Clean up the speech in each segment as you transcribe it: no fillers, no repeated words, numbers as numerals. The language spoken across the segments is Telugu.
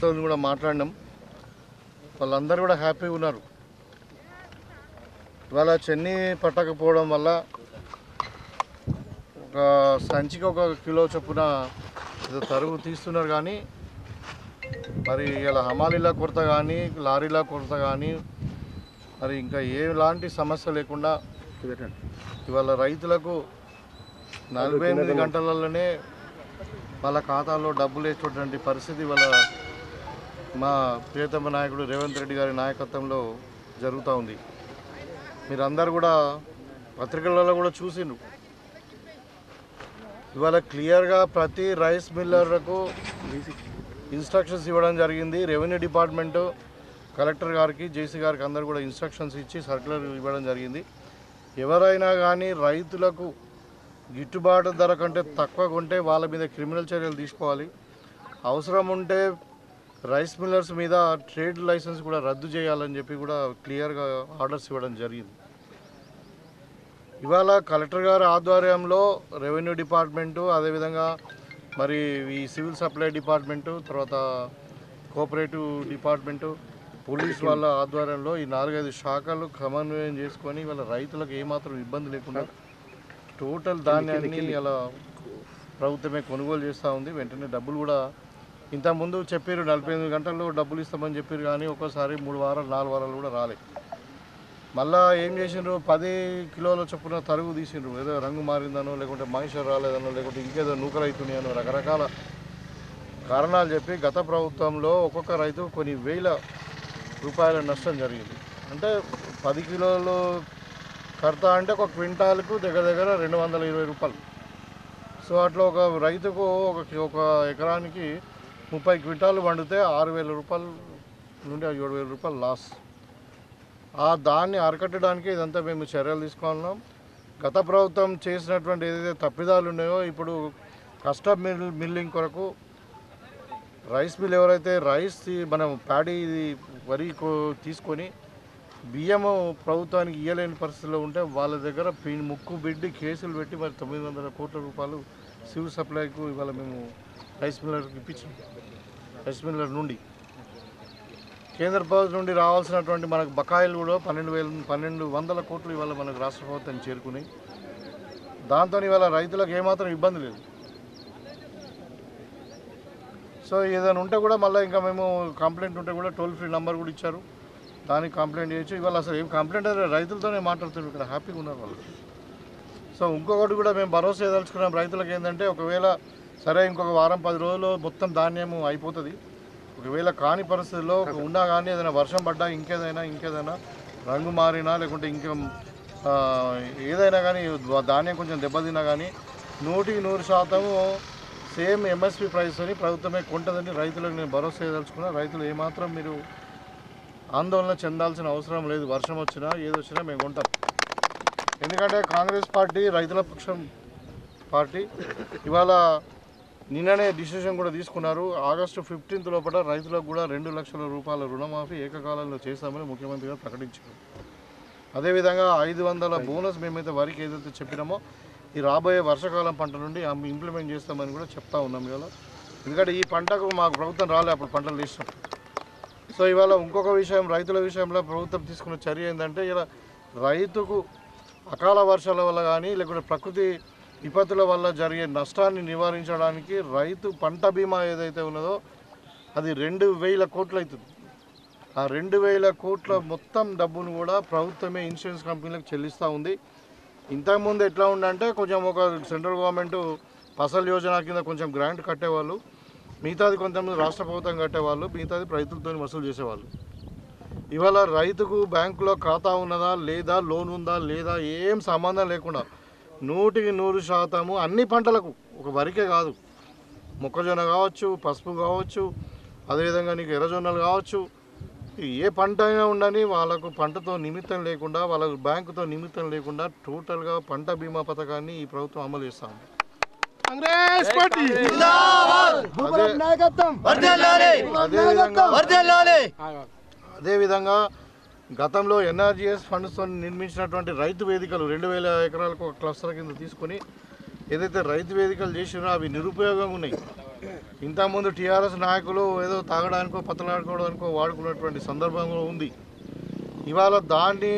రైతులను కూడా మాట్లాడినాం. వాళ్ళందరూ కూడా హ్యాపీగా ఉన్నారు. ఇవాళ చెన్నీ పట్టకపోవడం వల్ల ఒక సంచికి 1 కిలో చొప్పున తరుగు తీస్తున్నారు. కానీ మరి ఇలా హమాలీల కొరత కానీ లారీల కొరత కానీ మరి ఇంకా ఎలాంటి సమస్య లేకుండా ఇవాళ రైతులకు 48 గంటలలోనే వాళ్ళ ఖాతాలో డబ్బులు వేసేటువంటి పరిస్థితి వాళ్ళ మా ప్రియతమ నాయకుడు రేవంత్ రెడ్డి గారి నాయకత్వంలో జరుగుతూ ఉంది. మీరందరూ కూడా పత్రికలలో కూడా చూసిండ్రు. ఇవాళ క్లియర్గా ప్రతి రైస్ మిల్లర్లకు ఇన్స్ట్రక్షన్స్ ఇవ్వడం జరిగింది. రెవెన్యూ డిపార్ట్మెంటు కలెక్టర్ గారికి జేసీ గారికి అందరూ కూడా ఇన్స్ట్రక్షన్స్ ఇచ్చి సర్క్యులర్ ఇవ్వడం జరిగింది. ఎవరైనా కానీ రైతులకు గిట్టుబాటు ధర కంటే తక్కువ కొంటే వాళ్ళ మీద క్రిమినల్ చర్యలు తీసుకోవాలి. అవసరం ఉంటే రైస్ మిల్లర్స్ మీద ట్రేడ్ లైసెన్స్ కూడా రద్దు చేయాలని చెప్పి కూడా క్లియర్గా ఆర్డర్స్ ఇవ్వడం జరిగింది. ఇవాళ కలెక్టర్ గారి ఆధ్వర్యంలో రెవెన్యూ డిపార్ట్మెంటు, అదేవిధంగా మరి ఈ సివిల్ సప్లై డిపార్ట్మెంటు, తర్వాత కోఆపరేటివ్ డిపార్ట్మెంటు, పోలీస్ వాళ్ళ ఆధ్వర్యంలో ఈ 4-5 శాఖలు సమన్వయం చేసుకొని వాళ్ళ రైతులకు ఏమాత్రం ఇబ్బంది లేకుండా టోటల్ ధాన్యాన్ని ఇలా ప్రభుత్వమే కొనుగోలు చేస్తూ ఉంది. వెంటనే డబ్బులు కూడా ఇంతకుముందు చెప్పారు 48 గంటల్లో డబ్బులు ఇస్తామని చెప్పారు. కానీ ఒక్కోసారి 3 వారాలు 4 వారాలు కూడా రాలే. మళ్ళీ ఏం చేసిండ్రు, 10 కిలోల చొప్పున తరుగు తీసిండ్రు. ఏదో రంగు మారిందనో, లేకుంటే మహిష రాలేదనో, లేకుంటే ఇంకేదో నూకలు అవుతున్నాయనో రకరకాల కారణాలు చెప్పి గత ప్రభుత్వంలో ఒక్కొక్క రైతు కొన్ని వేల రూపాయల నష్టం జరిగింది. అంటే 10 కిలోలు కర్త అంటే ఒక క్వింటాల్కు దగ్గర 220 రూపాయలు. సో అట్లా ఒక రైతుకు ఒక ఎకరానికి 30 క్వింటాలు పండితే 6,000 రూపాయల నుండి 7,000 రూపాయలు లాస్. దాన్ని అరికట్టడానికి ఇదంతా మేము చర్యలు తీసుకున్నాం. గత ప్రభుత్వం చేసినటువంటి ఏదైతే తప్పిదాలు ఉన్నాయో ఇప్పుడు కస్టమ్ మిల్లింగ్ కొరకు రైస్ మిల్ ఎవరైతే రైస్ మనం ప్యాడీ వరి తీసుకొని బియ్యము ప్రభుత్వానికి ఇవ్వలేని పరిస్థితిలో ఉంటే వాళ్ళ దగ్గర ముక్కు బిడ్డి కేసులు పెట్టి మరి 900 కోట్ల రూపాయలు సివిల్ సప్లైకు ఇవాళ మేము రైస్ మిల్లర్కి ఇప్పించాం. రైస్ మిల్లర్ నుండి కేంద్ర ప్రభుత్వం నుండి రావాల్సినటువంటి మనకు బకాయిలు కూడా 1,200 కోట్లు ఇవాళ మనకు రాష్ట్ర ప్రభుత్వానికి చేరుకున్నాయి. దాంతో ఇవాళ రైతులకు ఏమాత్రం ఇబ్బంది లేదు. సో ఏదైనా ఉంటే కూడా మళ్ళీ ఇంకా మేము కంప్లైంట్ ఉంటే కూడా టోల్ ఫ్రీ నెంబర్ కూడా ఇచ్చారు, దానికి కంప్లైంట్ చేయొచ్చు. ఇవాళ అసలు ఏం కంప్లైంట్ అయితే రైతులతోనే మాట్లాడుతున్నారు, ఇక్కడ హ్యాపీగా ఉన్నారు వాళ్ళు. సో ఇంకొకటి కూడా మేము భరోసా ఏదలుచుకున్నాం రైతులకు ఏంటంటే, ఒకవేళ సరే ఇంకొక వారం 10 రోజుల్లో మొత్తం ధాన్యం అయిపోతుంది, ఒకవేళ కాని పరిస్థితుల్లో ఉన్నా కానీ ఏదైనా వర్షం పడ్డా ఇంకేదైనా రంగు మారినా లేకుంటే ఇంకా ఏదైనా కానీ ధాన్యం కొంచెం దెబ్బతిన్నా కానీ 100% సేమ్ ఎంఎస్పీ ప్రైస్ అని ప్రభుత్వమే కొంటుందని రైతులకు నేను భరోసా ఏదలుచుకున్నా. రైతులు ఏమాత్రం మీరు ఆందోళన చెందాల్సిన అవసరం లేదు. వర్షం వచ్చినా ఏదొచ్చినా మేము కొంటాం. ఎందుకంటే కాంగ్రెస్ పార్టీ రైతుల పక్షం పార్టీ. ఇవాళ నిన్ననే డిసిషన్ కూడా తీసుకున్నారు. ఆగస్టు 15 లోపల రైతులకు కూడా 2 లక్షల రూపాయల రుణమాఫీ ఏకకాలంలో చేస్తామని ముఖ్యమంత్రి గారు ప్రకటించారు. అదేవిధంగా 500 బోనస్ మేమైతే వరికి ఏదైతే చెప్పినామో ఈ రాబోయే వర్షాకాలం పంట నుండి ఇంప్లిమెంట్ చేస్తామని కూడా చెప్తా ఉన్నాం ఇవాళ. ఎందుకంటే ఈ పంటకు మాకు ప్రభుత్వం రాలే, అప్పుడు పంటలు వేసినాం. సో ఇవాళ ఇంకొక విషయం, రైతుల విషయంలో ప్రభుత్వం తీసుకున్న చర్య ఏంటంటే, ఇలా రైతుకు అకాల వర్షాల వల్ల కానీ లేకుంటే ప్రకృతి విపత్తుల వల్ల జరిగే నష్టాన్ని నివారించడానికి రైతు పంట బీమా ఏదైతే ఉన్నదో అది 2,000 కోట్లు అవుతుంది. ఆ 2,000 కోట్ల మొత్తం డబ్బును కూడా ప్రభుత్వమే ఇన్సూరెన్స్ కంపెనీలకు చెల్లిస్తూ ఉంది. ఇంతకుముందు ఎట్లా ఉందంటే కొంచెం ఒక సెంట్రల్ గవర్నమెంట్ ఫసల్ యోజన కింద కొంచెం గ్రాంట్ కట్టేవాళ్ళు, మిగతాది కొంతమంది రాష్ట్ర ప్రభుత్వం కట్టేవాళ్ళు, మిగతాది రైతులతో వసూలు చేసేవాళ్ళు. ఇవాళ రైతుకు బ్యాంకులో ఖాతా ఉన్నదా లేదా, లోన్ ఉందా లేదా, ఏం సంబంధం లేకుండా 100% అన్ని పంటలకు, ఒక వరికే కాదు, మొక్కజొన్న కావచ్చు, పసుపు కావచ్చు, అదేవిధంగా నీకు ఎర్రజొన్నలు కావచ్చు, ఏ పంట అయినా ఉండని వాళ్ళకు పంటతో నిమిత్తం లేకుండా, వాళ్ళకు బ్యాంకుతో నిమిత్తం లేకుండా టోటల్గా పంట బీమా పథకాన్ని ఈ ప్రభుత్వం అమలు చేస్తూ ఉంది. అదేవిధంగా గతంలో ఎన్ఆర్జీఎస్ ఫండ్స్తో నిర్మించినటువంటి రైతు వేదికలు 2,000 ఎకరాలకు ఒక క్లస్టర్ కింద తీసుకొని ఏదైతే రైతు వేదికలు చేసినారో అవి నిరుపయోగంగా ఉన్నాయి. ఇంతకుముందు టీఆర్ఎస్ నాయకులు ఏదో తాగడానికో పత్తలాడుకోవడానికో వాడుకున్నటువంటి సందర్భంలో ఉంది. ఇవాళ దాన్ని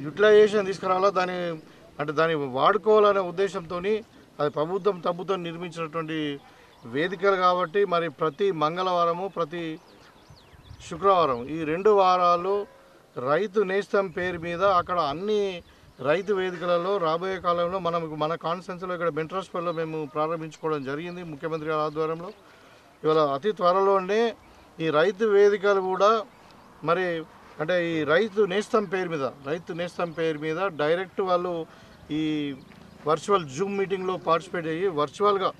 యూటిలైజేషన్ తీసుకురావాలా, దాన్ని వాడుకోవాలనే ఉద్దేశంతో అది ప్రభుత్వం నిర్మించినటువంటి వేదికలు కాబట్టి మరి ప్రతి మంగళవారము ప్రతి శుక్రవారం ఈ 2 వారాలు రైతు నేస్తం పేరు మీద అక్కడ అన్ని రైతు వేదికలలో రాబోయే కాలంలో మన కాన్స్టిట్యున్సీలో ఇక్కడ బెంట్రాస్పల్లిలో మేము ప్రారంభించుకోవడం జరిగింది ముఖ్యమంత్రి గారి ఆధ్వర్యంలో. ఇవాళ అతి త్వరలోనే ఈ రైతు వేదికలు కూడా మరి అంటే ఈ రైతు నేస్తం పేరు మీద డైరెక్ట్ వాళ్ళు ఈ వర్చువల్ జూమ్ మీటింగ్లో పార్టిసిపేట్ అయ్యి వర్చువల్గా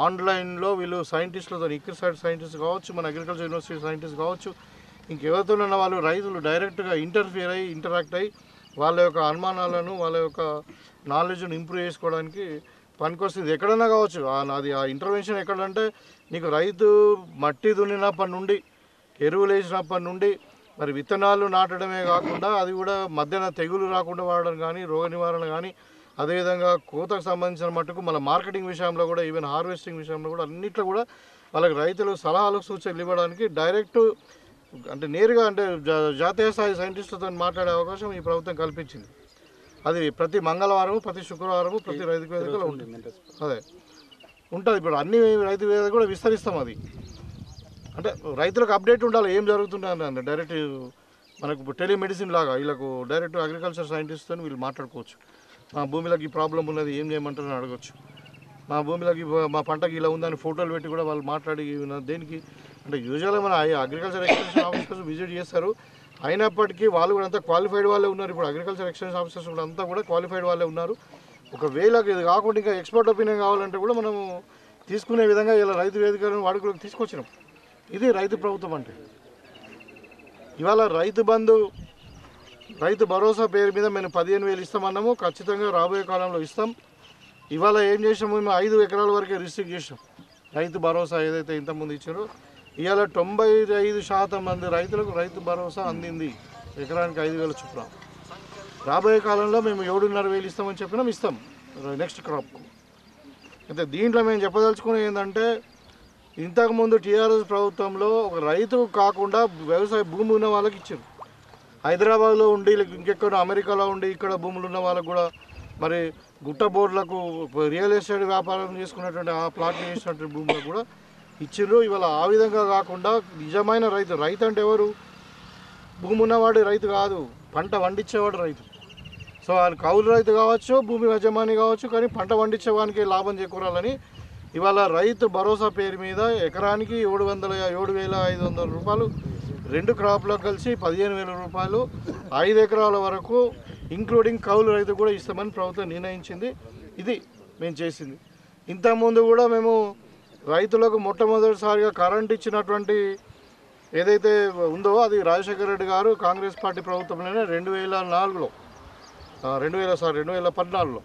ఆన్లైన్లో వీళ్ళు సైంటిస్టులతో ఇక్కడి సైంటిస్ట్ కావచ్చు, మన అగ్రికల్చర్ యూనివర్సిటీ సైంటిస్ట్ కావచ్చు, ఇంకెవరితోనన్నా వాళ్ళు రైతులు డైరెక్ట్గా ఇంటరాక్ట్ అయ్యి వాళ్ళ యొక్క అనుమానాలను వాళ్ళ యొక్క నాలెడ్జ్ను ఇంప్రూవ్ చేసుకోవడానికి పనికొస్తుంది. ఎక్కడన్నా కావచ్చు అది ఆ ఇంటర్వెన్షన్ ఎక్కడంటే నీకు రైతు మట్టి దున్నినప్పటి నుండి ఎరువులు వేసినప్పటి నుండి మరి విత్తనాలు నాటడమే కాకుండా అది కూడా మధ్యన తెగులు రాకుండా వాడడం కానీ రోగ నివారణ కానీ అదేవిధంగా కోతకు సంబంధించిన మట్టుకు మన మార్కెటింగ్ విషయంలో కూడా ఈవెన్ హార్వెస్టింగ్ విషయంలో కూడా అన్నిట్లో కూడా వాళ్ళకి రైతులు సలహాలు సూచనలు ఇవ్వడానికి డైరెక్ట్ అంటే నేరుగా అంటే జాతీయ స్థాయి సైంటిస్టులతో మాట్లాడే అవకాశం ఈ ప్రభుత్వం కల్పించింది. అది ప్రతి మంగళవారము ప్రతి శుక్రవారము ప్రతి రైతు వేదికలో ఉంటుంది. అదే ఉంటుంది. ఇప్పుడు అన్ని రైతు వేదిక కూడా విస్తరిస్తాం. అది అంటే రైతులకు అప్డేట్ ఉండాలి ఏం జరుగుతుందని డైరెక్ట్ మనకు టెలిమెడిసిన్ లాగా వీళ్ళకు డైరెక్ట్ అగ్రికల్చర్ సైంటిస్ట్తో వీళ్ళు మాట్లాడుకోవచ్చు. మా భూమిలోకి ఈ ప్రాబ్లం ఉన్నది ఏం చేయమంటారని అడగచ్చు. మా పంటకి ఇలా ఉందని ఫోటోలు పెట్టి కూడా వాళ్ళు మాట్లాడి దేనికి అంటే యూజువల్గా మన అగ్రికల్చర్ ఎక్స్టెన్షన్ ఆఫీసర్స్ విజిట్ చేస్తారు. అయినప్పటికీ వాళ్ళు కూడా అంతా క్వాలిఫైడ్ వాళ్ళే ఉన్నారు. ఇప్పుడు అగ్రికల్చర్ ఎక్స్టెన్షన్ ఆఫీసర్స్ కూడా అంతా కూడా క్వాలిఫైడ్ వాళ్ళే ఉన్నారు. ఒకవేళ ఇది కాకుండా ఇంకా ఎక్స్పర్ట్ ఒపీనియన్ కావాలంటే కూడా మనము తీసుకునే విధంగా ఇలా రైతు వేదికలను వాడుకలోకి తీసుకొచ్చినాం. ఇది రైతు ప్రభుత్వం అంటే. ఇవాళ రైతు బంధు రైతు భరోసా పేరు మీద మేము 15,000 ఇస్తామన్నాము. ఖచ్చితంగా రాబోయే కాలంలో ఇస్తాం. ఇవాళ ఏం చేసాము, మేము 5 ఎకరాల వరకే రిస్ట్రిక్ట్ చేసాం. రైతు భరోసా ఏదైతే ఇంతకుముందు ఇచ్చారో ఇవాళ 95% మంది రైతులకు రైతు భరోసా అందింది. ఎకరానికి 5,000 చొప్పున. రాబోయే కాలంలో మేము 7,500 ఇస్తామని చెప్పినాం, ఇస్తాం నెక్స్ట్ క్రాప్కు. అయితే దీంట్లో మేము చెప్పదలుచుకునేది ఏంటంటే ఇంతకుముందు టీఆర్ఎస్ ప్రభుత్వంలో ఒక రైతుకు కాకుండా వ్యవసాయ భూమి ఉన్న వాళ్ళకి ఇచ్చారు. హైదరాబాద్లో ఉండి ఇంకెక్కడ అమెరికాలో ఉండి ఇక్కడ భూములు ఉన్న వాళ్ళకు కూడా మరి గుట్ట బోర్డులకు రియల్ ఎస్టేట్ వ్యాపారం చేసుకున్నటువంటి ఆ ప్లాట్లు చేసినటువంటి భూములకు కూడా ఇచ్చిర్రు. ఇవాళ ఆ విధంగా కాకుండా నిజమైన రైతు అంటే ఎవరు? భూమి ఉన్నవాడు రైతు కాదు, పంట వండించేవాడు రైతు. సో ఆయన కౌలు రైతు కావచ్చు, భూమి యజమాని కావచ్చు, కానీ పంట వండించేవానికి లాభం చేకూరాలని ఇవాళ రైతు భరోసా పేరు మీద ఎకరానికి 7,500 రూపాయలు 2 క్రాప్లకు కలిసి 15,000 రూపాయలు 5 ఎకరాల వరకు ఇంక్లూడింగ్ కౌలు రైతు కూడా ఇస్తామని ప్రభుత్వం నిర్ణయించింది. ఇది మేము చేసింది. ఇంతకుముందు కూడా మేము రైతులకు మొట్టమొదటిసారిగా కరెంట్ ఇచ్చినటువంటి ఏదైతే ఉందో అది రాజశేఖర రెడ్డి గారు కాంగ్రెస్ పార్టీ ప్రభుత్వంలోనే 2014లో 2004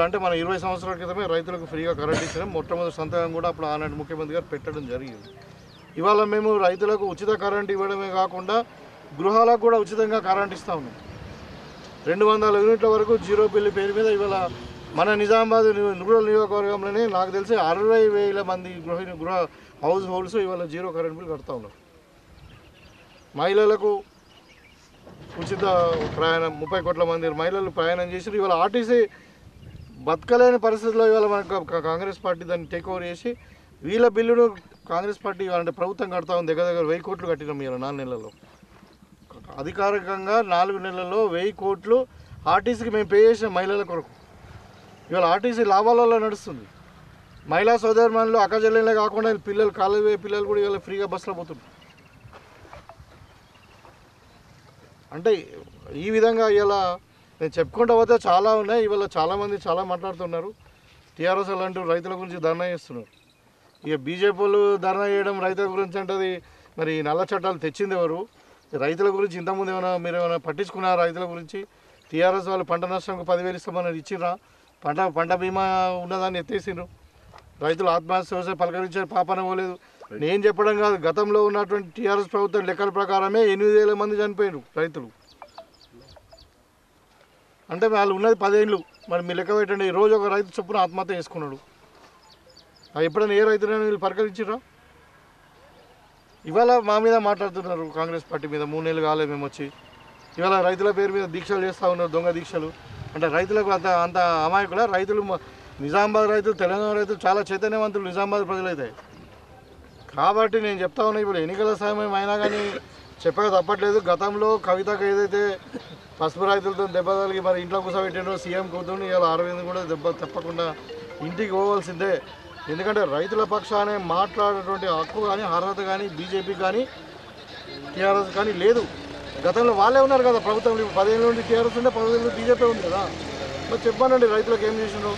అంటే మన 20 సంవత్సరాల క్రితమే రైతులకు ఫ్రీగా కరెంట్ ఇచ్చినాం. మొట్టమొదటి సంతకం కూడా అప్పుడు ఆనాటి ముఖ్యమంత్రి గారు పెట్టడం జరిగింది. ఇవాళ మేము రైతులకు ఉచిత కరెంట్ ఇవ్వడమే కాకుండా గృహాలకు కూడా ఉచితంగా కరెంట్ ఇస్తా ఉన్నాం. 200 యూనిట్ల వరకు జీరో బిల్లు పేరు మీద ఇవాళ మన నిజామాబాద్ రూరల్ నియోజకవర్గంలోనే నాకు తెలిసి 60,000 మంది గృహ హౌస్ హోల్డ్స్ ఇవాళ జీరో కరెంట్ బిల్ కడతా ఉన్నారు. మహిళలకు ఉచిత ప్రయాణం 30 కోట్ల మంది మహిళలు ప్రయాణం చేసి ఇవాళ ఆర్టీసీ బతకలేని పరిస్థితుల్లో ఇవాళ మనకు కాంగ్రెస్ పార్టీ దాన్ని టేక్ ఓవర్ చేసి వీళ్ళ బిల్లును కాంగ్రెస్ పార్టీ అంటే ప్రభుత్వం కడతా ఉంది. దగ్గర 1,000 కోట్లు కట్టినాం ఇవాళ 4 నెలల్లో. అధికారికంగా 4 నెలల్లో 1,000 కోట్లు ఆర్టీసీకి మేము పే చేసిన మహిళల కొరకు. ఇవాళ ఆర్టీసీ లాభాలలో నడుస్తుంది. మహిళా సోదరుమణులు అక్కజల్లే కాకుండా కాలేజీ పిల్లలు కూడా ఇవాళ ఫ్రీగా బస్సులో పోతున్నారు. అంటే ఈ విధంగా ఇలా నేను చెప్పుకుంటూ పోతే చాలా ఉన్నాయి. ఇవాళ చాలామంది చాలా మాట్లాడుతున్నారు. టీఆర్ఎస్ అంటూ రైతుల గురించి ధర్నా చేస్తున్నారు. ఇక బీజేపీ వాళ్ళు ధర్నా చేయడం రైతుల గురించి అంటే మరి నల్ల చట్టాలు తెచ్చింది ఎవరు? రైతుల గురించి ఇంతకుముందు మీరు ఏమైనా పట్టించుకున్నారా? రైతుల గురించి టీఆర్ఎస్ వాళ్ళు పంట నష్టంకు 10,000 ఇస్తామని ఇచ్చిర్రా? పంట బీమా ఉన్నదాన్ని ఎత్తేసిండ్రు. రైతులు ఆత్మహత్య పలకరించే పాపన పోలేదు. నేను చెప్పడం కాదు, గతంలో ఉన్నటువంటి టీఆర్ఎస్ ప్రభుత్వం లెక్కల ప్రకారమే 8,000 మంది చనిపోయినారు రైతులు. అంటే వాళ్ళు ఉన్నది 10 ఏళ్ళు, మరి మీరు లెక్క పెట్టండి. రోజు ఒక రైతు చొప్పున ఆత్మహత్య చేసుకున్నాడు. ఎప్పుడైనా ఏ రైతులైనా వీళ్ళు పరికరించారా? ఇవాళ మా మీద మాట్లాడుతున్నారు, కాంగ్రెస్ పార్టీ మీద. 3 నెలలు కాలేదు మేము వచ్చి. ఇవాళ రైతుల పేరు మీద దీక్షలు చేస్తూ ఉన్నారు, దొంగ దీక్షలు. అంటే రైతులకు అంత అమాయకుల రైతులు. నిజామాబాద్ రైతులు, తెలంగాణ రైతులు చాలా చైతన్యవంతులు నిజామాబాద్ ప్రజలైతే. కాబట్టి నేను చెప్తా ఉన్నా, ఇప్పుడు ఎన్నికల సమయం అయినా కానీ చెప్పక తప్పట్లేదు. గతంలో కవితకు ఏదైతే పసుపు రైతులతో దెబ్బ తగిలి మరి ఇంట్లో కూర్చోబెట్టినో సీఎం కూతురు, ఇవాళ అరవింద్ కూడా దెబ్బ తప్పకుండా ఇంటికి పోవాల్సిందే. ఎందుకంటే రైతుల పక్షానే మాట్లాడేటువంటి హక్కు కానీ అర్హత కానీ బీజేపీకి కానీ టీఆర్ఎస్ కానీ లేదు. గతంలో వాళ్ళే ఉన్నారు కదా ప్రభుత్వం. 10 ఏళ్ళ నుండి టీఆర్ఎస్ ఉంటే 10 ఏళ్ళ నుండి బీజేపీ ఉంది కదా. మరి చెప్పానండి రైతులకు ఏం చేసినారు.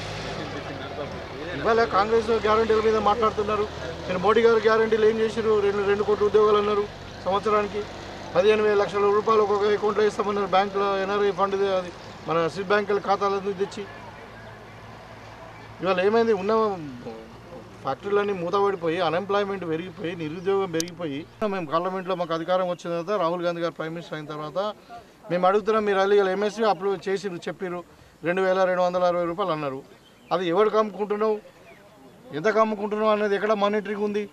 ఇవాళ కాంగ్రెస్ గ్యారంటీల మీద మాట్లాడుతున్నారు. నేను మోడీ గారు గ్యారంటీలు ఏం చేశారు? 2 కోట్ల ఉద్యోగాలు అన్నారు సంవత్సరానికి. 15,000 లక్షల రూపాయలు ఒక్కొక్క అకౌంట్లో ఇస్తామన్నారు. బ్యాంకులో ఎన్ఆర్ఐ ఫండ్ అది మన స్విస్ బ్యాంకుల ఖాతాలను తెచ్చి. ఇవాళ ఏమైంది? ఉన్న ఫ్యాక్టరీలన్నీ మూతపడిపోయి, అన్ఎంప్లాయ్మెంట్ పెరిగిపోయి, నిరుద్యోగం పెరిగిపోయి, మేము పార్లమెంట్లో మాకు అధికారం వచ్చిన తర్వాత రాహుల్ గాంధీ గారు ప్రైమ్ మినిస్టర్ అయిన తర్వాత మేము అడుగుతున్నాం, మీరు అల్లీగల్ ఎంఎస్సీ అప్రూవ్ చేసి చెప్పారు 2,260 రూపాయలు అన్నారు. అది ఎవరికి అమ్ముకుంటున్నావు, ఎంతకు అమ్ముకుంటున్నావు అనేది ఎక్కడ మానిటరింగ్ ఉంది?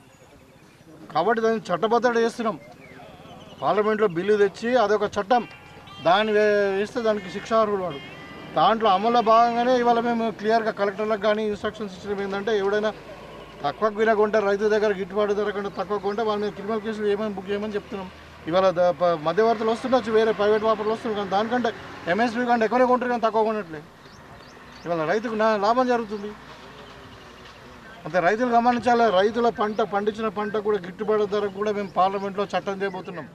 కాబట్టి దాన్ని చట్టబద్ధత చేస్తున్నాం. పార్లమెంట్లో బిల్లు తెచ్చి అదొక చట్టం, దాన్ని వేస్తే దానికి శిక్షార్హుడు వాడు. దాంట్లో అమల్లో భాగంగానే ఇవాళ మేము క్లియర్గా కలెక్టర్లకు కానీ ఇన్స్ట్రక్షన్స్ ఇచ్చడం ఏంటంటే, ఎవడైనా తక్కువకు వినకుంటే రైతు దగ్గర గిట్టుబాటు ధర కంటే తక్కువ కొంటే వాళ్ళ మీద క్రిమినల్ కేసులు ఏమైనా బుక్ చేయమని చెప్తున్నాం. ఇవాళ మధ్యవర్తులు వస్తుండొచ్చు, వేరే ప్రైవేట్ వ్యాపారులు వస్తున్నారు, కానీ దానికంటే ఎంఎస్పీ కంటే ఎక్కువనే కొంటారు, కానీ తక్కువ కొనట్లే. ఇవాళ రైతుకు లాభం జరుగుతుంది. అంతే రైతులు గమనించాలి. రైతుల పండించిన పంట కూడా గిట్టుబాటు ధర కూడా మేము పార్లమెంట్లో చట్టం చేయబోతున్నాం.